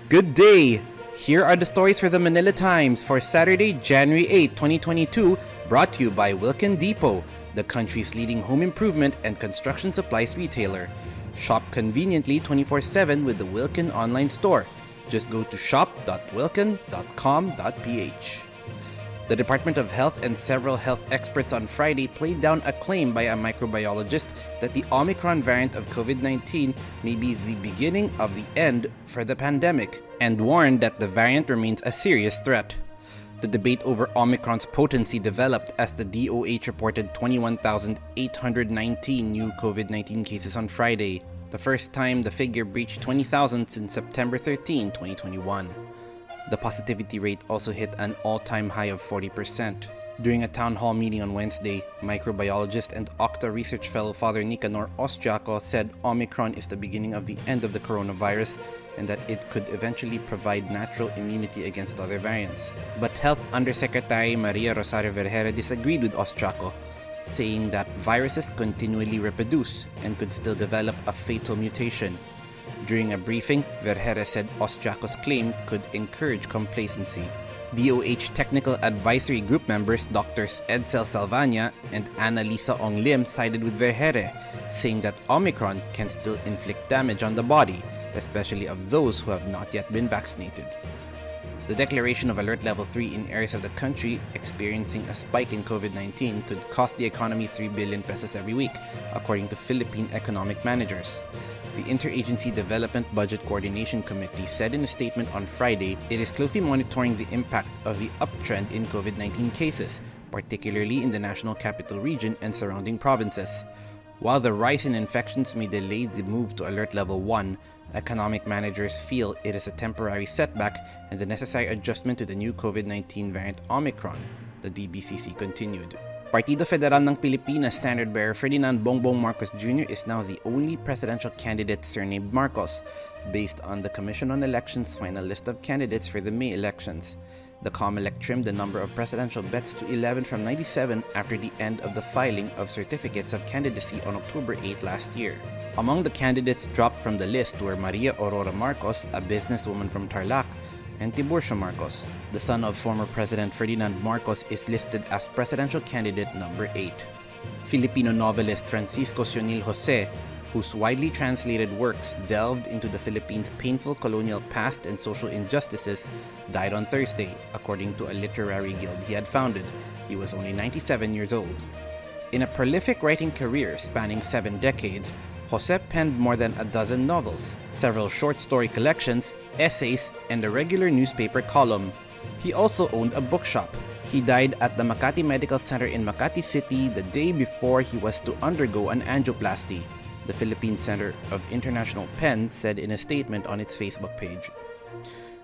Good day! Here are the stories for the Manila Times for Saturday, January 8, 2022, brought to you by Wilkin Depot, the country's leading home improvement and construction supplies retailer. Shop conveniently 24/7 with the Wilkin online store. Just go to shop.wilkin.com.ph. The Department of Health and several health experts on Friday played down a claim by a microbiologist that the Omicron variant of COVID-19 may be the beginning of the end for the pandemic, and warned that the variant remains a serious threat. The debate over Omicron's potency developed as the DoH reported 21,819 new COVID-19 cases on Friday, the first time the figure breached 20,000 since September 13, 2021. The positivity rate also hit an all-time high of 40%. During a town hall meeting on Wednesday, microbiologist and Octa research fellow Father Nicanor Ostiaco said Omicron is the beginning of the end of the coronavirus and that it could eventually provide natural immunity against other variants. But Health Undersecretary Maria Rosario Vergere disagreed with Ostiaco, saying that viruses continually reproduce and could still develop a fatal mutation. During a briefing, Vergere said Ostiaco's claim could encourage complacency. DoH Technical Advisory Group members Drs. Edsel Salvania and Annalisa Ong Lim sided with Vergere, saying that Omicron can still inflict damage on the body, especially of those who have not yet been vaccinated. The declaration of Alert Level 3 in areas of the country experiencing a spike in COVID-19 could cost the economy 3 billion pesos every week, according to Philippine economic managers. The Interagency Development Budget Coordination Committee said in a statement on Friday it is closely monitoring the impact of the uptrend in COVID-19 cases, particularly in the National Capital Region and surrounding provinces. While the rise in infections may delay the move to Alert Level 1, economic managers feel it is a temporary setback and the necessary adjustment to the new COVID-19 variant Omicron, the DBCC continued. Partido Federal ng Pilipinas standard-bearer Ferdinand Bongbong Marcos Jr. is now the only presidential candidate surnamed Marcos, based on the Commission on Elections' final list of candidates for the May elections. The COMELEC trimmed the number of presidential bets to 11 from 97 after the end of the filing of certificates of candidacy on October 8 last year. Among the candidates dropped from the list were Maria Aurora Marcos, a businesswoman from Tarlac, and Tiburcio Marcos. The son of former President Ferdinand Marcos is listed as presidential candidate number 8. Filipino novelist Francisco Sionil Jose, whose widely translated works delved into the Philippines' painful colonial past and social injustices, died on Thursday, according to a literary guild he had founded. He was only 97 years old. In a prolific writing career spanning 7 decades, Jose penned more than a dozen novels, several short story collections, essays, and a regular newspaper column. He also owned a bookshop. He died at the Makati Medical Center in Makati City the day before he was to undergo an angioplasty, the Philippine Center of International Pen said in a statement on its Facebook page.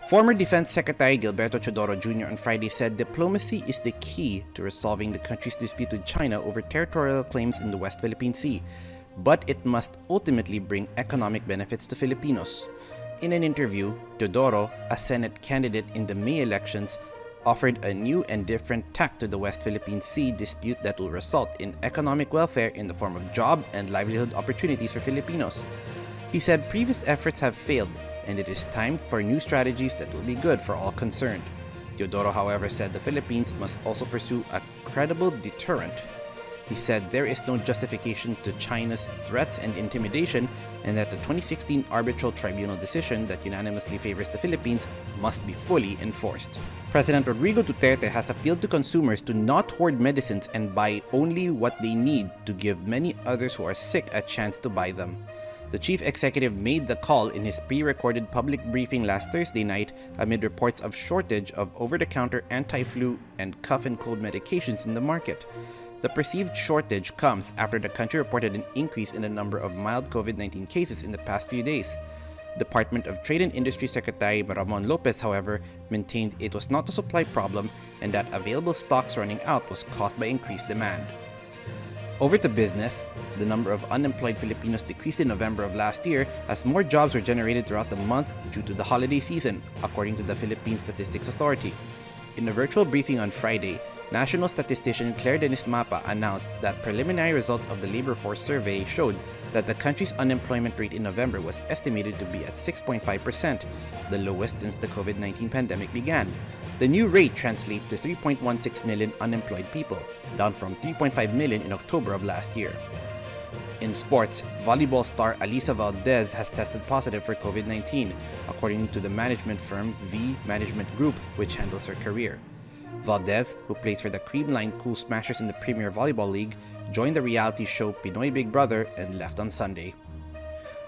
Former Defense Secretary Gilberto Chodoro Jr. on Friday said diplomacy is the key to resolving the country's dispute with China over territorial claims in the West Philippine Sea, but it must ultimately bring economic benefits to Filipinos. In an interview, Teodoro, a Senate candidate in the May elections, offered a new and different tack to the West Philippine Sea dispute that will result in economic welfare in the form of job and livelihood opportunities for Filipinos. He said previous efforts have failed, and it is time for new strategies that will be good for all concerned. Teodoro, however, said the Philippines must also pursue a credible deterrent. He said there is no justification to China's threats and intimidation, and that the 2016 arbitral tribunal decision that unanimously favors the Philippines must be fully enforced. President Rodrigo Duterte has appealed to consumers to not hoard medicines and buy only what they need to give many others who are sick a chance to buy them. The chief executive made the call in his pre-recorded public briefing last Thursday night amid reports of shortage of over-the-counter anti-flu and cough and cold medications in the market. The perceived shortage comes after the country reported an increase in the number of mild COVID-19 cases in the past few days. Department of Trade and Industry Secretary Ramon Lopez, however, maintained it was not a supply problem and that available stocks running out was caused by increased demand. Over to business, the number of unemployed Filipinos decreased in November of last year as more jobs were generated throughout the month due to the holiday season, according to the Philippine Statistics Authority. In a virtual briefing on Friday, National statistician Claire Dennis Mapa announced that preliminary results of the labor force survey showed that the country's unemployment rate in November was estimated to be at 6.5%, the lowest since the COVID-19 pandemic began. The new rate translates to 3.16 million unemployed people, down from 3.5 million in October of last year. In sports, volleyball star Alisa Valdez has tested positive for COVID-19, according to the management firm V Management Group, which handles her career. Valdez, who plays for the Creamline Cool Smashers in the Premier Volleyball League, joined the reality show Pinoy Big Brother and left on Sunday.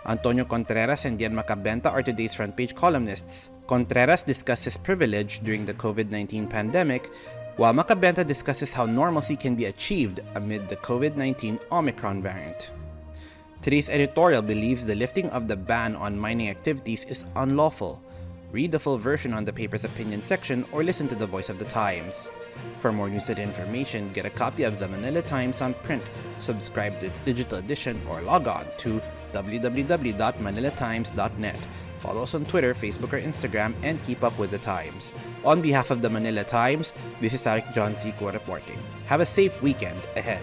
Antonio Contreras and Dian Macabenta are today's front page columnists. Contreras discusses privilege during the COVID-19 pandemic, while Macabenta discusses how normalcy can be achieved amid the COVID-19 Omicron variant. Today's editorial believes the lifting of the ban on mining activities is unlawful. Read the full version on the paper's opinion section or listen to the Voice of the Times. For more news and information, get a copy of the Manila Times on print, subscribe to its digital edition, or log on to www.manilatimes.net. Follow us on Twitter, Facebook, or Instagram, and keep up with the Times. On behalf of the Manila Times, this is Arik John Zico reporting. Have a safe weekend ahead.